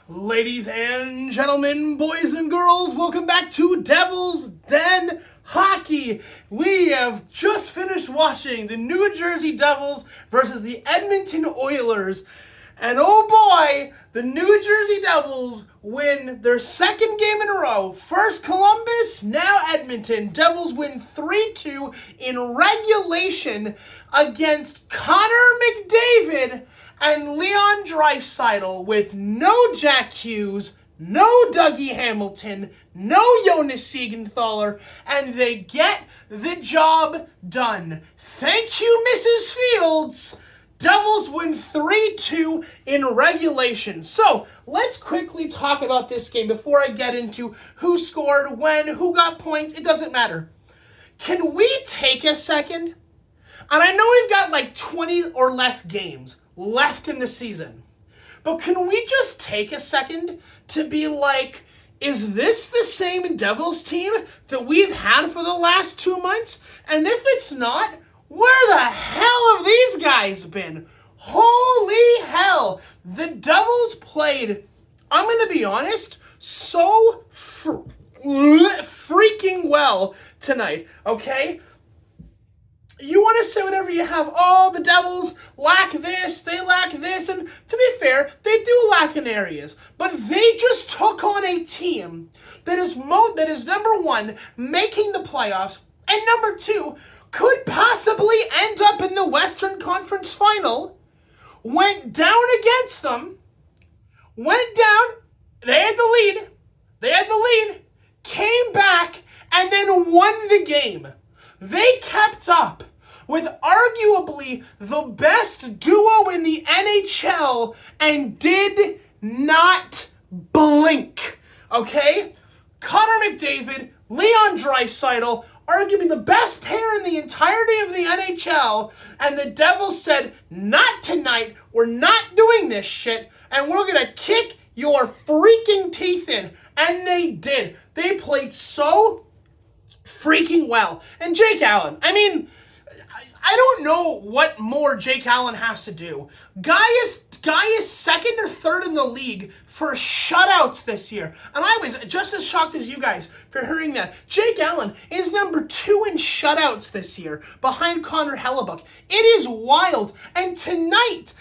Ladies and gentlemen, boys and girls, welcome back to Devil's Den Hockey. We have just finished watching the New Jersey Devils versus the Edmonton Oilers. And oh boy, the New Jersey Devils win their second game in a row. First Columbus, now Edmonton. Devils win 3-2 in regulation against Connor McDavid and Leon Draisaitl with no Jack Hughes, no Dougie Hamilton, no Jonas Siegenthaler, and they get the job done. Thank you, Mrs. Fields. Devils win 3-2 in regulation. So, let's quickly talk about this game before I get into who scored, when, who got points. It doesn't matter. Can we take a second? And I know we've got like 20 or less games left in the season, but can we just take a second to be like, is this the same Devils team that we've had for the last 2 months? And if it's not, where the hell have these guys been? Holy hell. The Devils played, I'm going to be honest, so freaking well tonight, okay? You want to say whatever you have. Oh, the Devils lack this, they lack this. And to be fair, they do lack in areas. But they just took on a team that is number one, making the playoffs, and number two, could possibly end up in the Western Conference Final, went down against them, went down, they had the lead, came back, and then won the game. They kept up with arguably the best duo in the NHL and did not blink, okay? Connor McDavid, Leon Draisaitl, arguably the best pair in the entirety of the NHL, and the Devils said, not tonight, we're not doing this shit, and we're gonna kick your freaking teeth in. And they did. They played so freaking well. And Jake Allen, I mean, I don't know what more Jake Allen has to do. Guy is second or third in the league for shutouts this year. And I was just as shocked as you guys for hearing that. Jake Allen is number 2 in shutouts this year, behind Connor Hellebuck. It is wild. And tonight,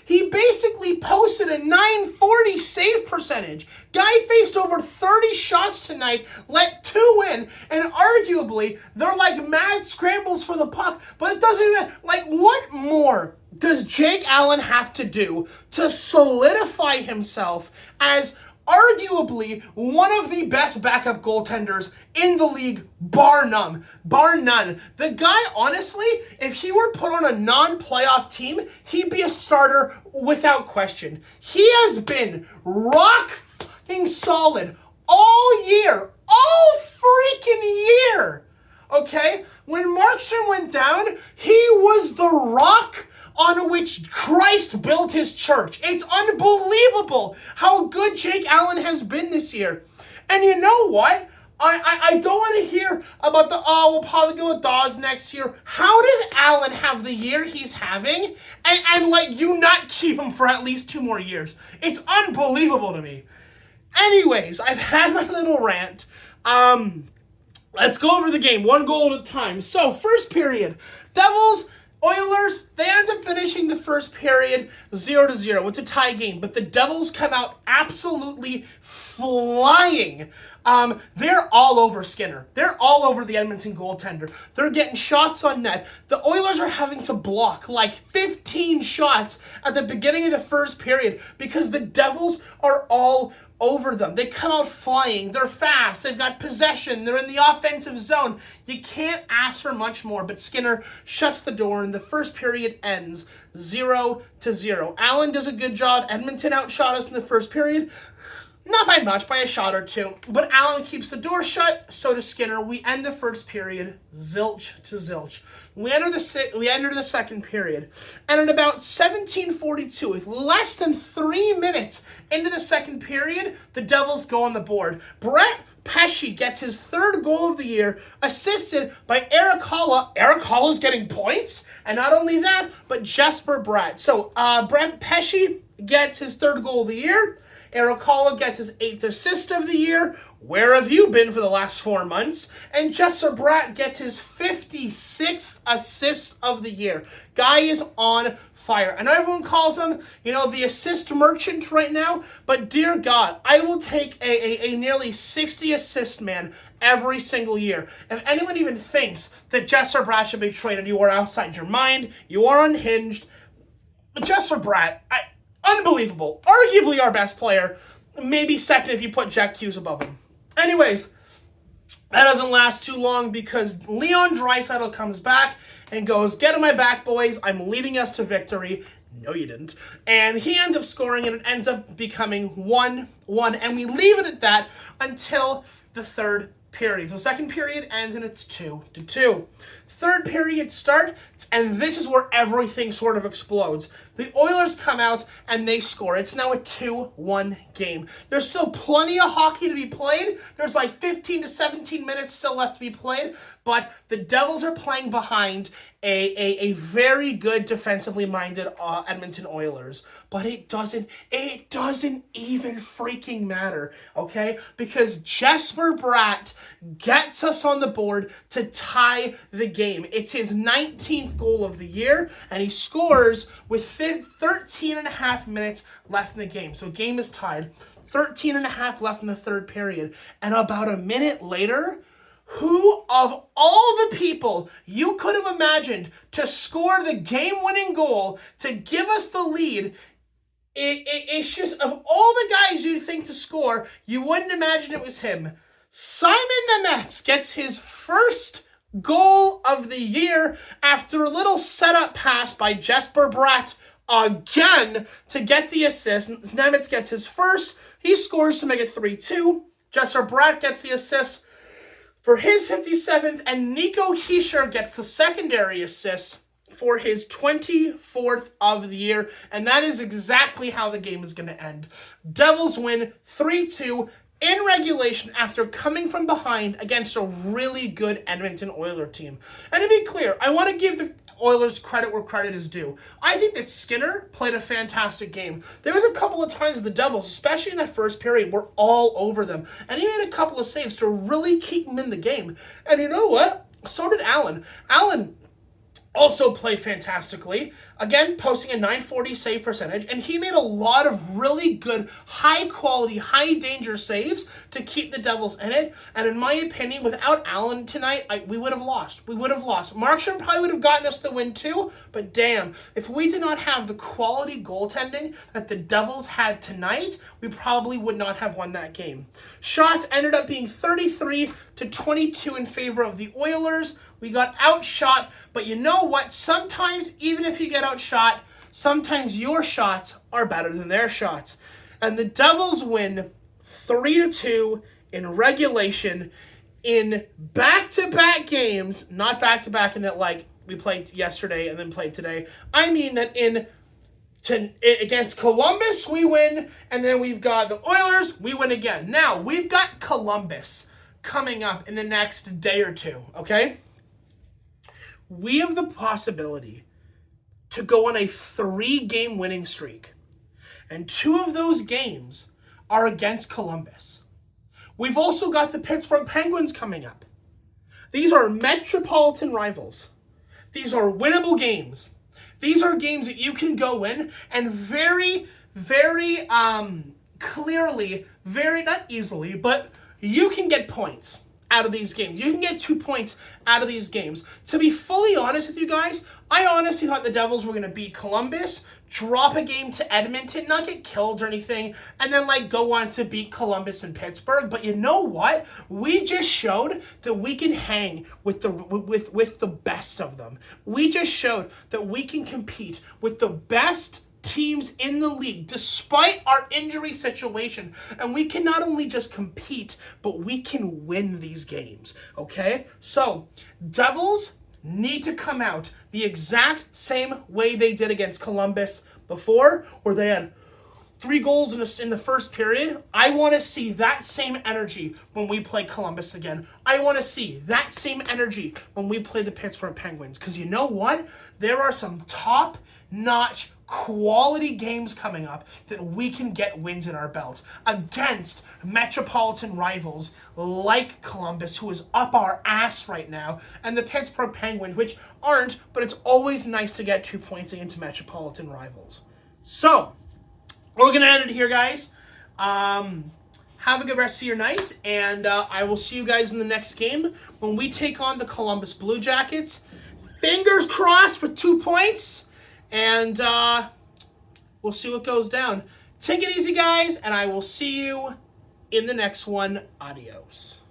he basically posted a .940 save percentage. Guy faced over 30 shots tonight, let 2 in, and arguably, they're like mad scrambles for the puck, but it doesn't even matter. Like, what more does Jake Allen have to do to solidify himself as arguably one of the best backup goaltenders in the league, bar none. The guy, honestly, if he were put on a non-playoff team, he'd be a starter without question. He has been rock fucking solid all year, all freaking year, okay? When Markstrom went down, he was the rock on which Christ built his church. It's unbelievable how good Jake Allen has been this year. And you know what? I don't want to hear about we'll probably go with Dawes next year. How does Allen have the year he's having and like you not keep him for at least 2 more years? It's unbelievable to me. Anyways, I've had my little rant. Let's go over the game, 1 goal at a time. So, first period, Devils, Oilers, they end up finishing the first period 0-0. It's a tie game, but the Devils come out absolutely flying. They're all over Skinner. They're all over the Edmonton goaltender. They're getting shots on net. The Oilers are having to block like 15 shots at the beginning of the first period because the Devils are all over them. They come out flying. They're fast. They've got possession. They're in the offensive zone. You can't ask for much more, but Skinner shuts the door, and the first period ends 0-0. Allen does a good job. Edmonton outshot us in the first period. Not by much, by a shot or two. But Allen keeps the door shut, so does Skinner. We end the first period zilch to zilch. We enter the second period. And at about 17:42, with less than 3 minutes into the second period, the Devils go on the board. Brett Pesce gets his 3rd goal of the year, assisted by Eric Haula. Eric Haula's getting points. And not only that, but Jesper Bratt. So Brett Pesce gets his 3rd goal of the year. Arakawa gets his 8th assist of the year. Where have you been for the last 4 months? And Jesper Bratt gets his 56th assist of the year. Guy is on fire. I know everyone calls him, the assist merchant right now, but dear God, I will take a nearly 60 assist man every single year. If anyone even thinks that Jesper Bratt should be traded, you are outside your mind. You are unhinged. Jesper Bratt, unbelievable. Arguably our best player. Maybe second if you put Jack Hughes above him. Anyways, that doesn't last too long because Leon Draisaitl comes back and goes, "Get on my back, boys. I'm leading us to victory." No, you didn't. And he ends up scoring, and it ends up becoming 1-1. And we leave it at that until the third period. The second period ends, and it's 2-2. Third period starts, and this is where everything sort of explodes. The Oilers come out, and they score. It's now a 2-1 game. There's still plenty of hockey to be played. There's like 15 to 17 minutes still left to be played, but the Devils are playing behind a very good defensively minded Edmonton Oilers. But it doesn't even freaking matter, okay? Because Jesper Bratt gets us on the board to tie the game. It's his 19th goal of the year, and he scores with 13 and a half minutes left in the game. So game is tied. 13 and a half left in the third period. And about a minute later, who of all the people you could have imagined to score the game-winning goal to give us the lead, it's just, of all the guys you'd think to score, you wouldn't imagine it was him. Simon Nemec gets his first goal of the year after a little setup pass by Jesper Bratt again to get the assist. Nemec gets his first. He scores to make it 3-2. Jesper Bratt gets the assist for his 57th, and Nico Hischier gets the secondary assist for his 24th of the year, and that is exactly how the game is going to end. Devils win 3-2 in regulation after coming from behind against a really good Edmonton Oilers team. And to be clear, I want to give the Oilers credit where credit is due. I think that Skinner played a fantastic game. There was a couple of times the Devils, especially in that first period, were all over them. And he made a couple of saves to really keep them in the game. And you know what? So did Allen. Allen also played fantastically, again, posting a .940 save percentage, and he made a lot of really good, high-quality, high-danger saves to keep the Devils in it, and in my opinion, without Allen tonight, we would have lost. We would have lost. Markstrom probably would have gotten us the win too, but damn, if we did not have the quality goaltending that the Devils had tonight, we probably would not have won that game. Shots ended up being 33-22 in favor of the Oilers. We got outshot, but you know what? Sometimes, even if you get outshot, sometimes your shots are better than their shots. And the Devils win 3-2 in regulation in back-to-back games, not back-to-back in that, like, we played yesterday and then played today. I mean that against Columbus, we win, and then we've got the Oilers, we win again. Now, we've got Columbus coming up in the next day or two, okay? We have the possibility to go on a 3-game winning streak. And 2 of those games are against Columbus. We've also got the Pittsburgh Penguins coming up. These are metropolitan rivals. These are winnable games. These are games that you can go in and very, very clearly, not easily, but you can get points out of these games. You can get 2 points out of these games. To be fully honest with you guys, I honestly thought the Devils were going to beat Columbus, drop a game to Edmonton, not get killed or anything, and then go on to beat Columbus and Pittsburgh. But you know what? We just showed that we can hang with the best of them. We just showed that we can compete with the best teams in the league despite our injury situation, and we can not only just compete, but we can win these games, okay? So Devils need to come out the exact same way they did against Columbus before, where they had 3 goals in the first period. I want to see that same energy when we play Columbus again. I want to see that same energy when we play the Pittsburgh Penguins, because you know what? There are some top-notch quality games coming up that we can get wins in our belts against metropolitan rivals like Columbus, who is up our ass right now, and the Pittsburgh Penguins, which aren't, but it's always nice to get 2 points against metropolitan rivals. So, we're going to end it here, guys. Have a good rest of your night, and I will see you guys in the next game when we take on the Columbus Blue Jackets. Fingers crossed for 2 points, and we'll see what goes down. Take it easy, guys, and I will see you in the next one. Adios.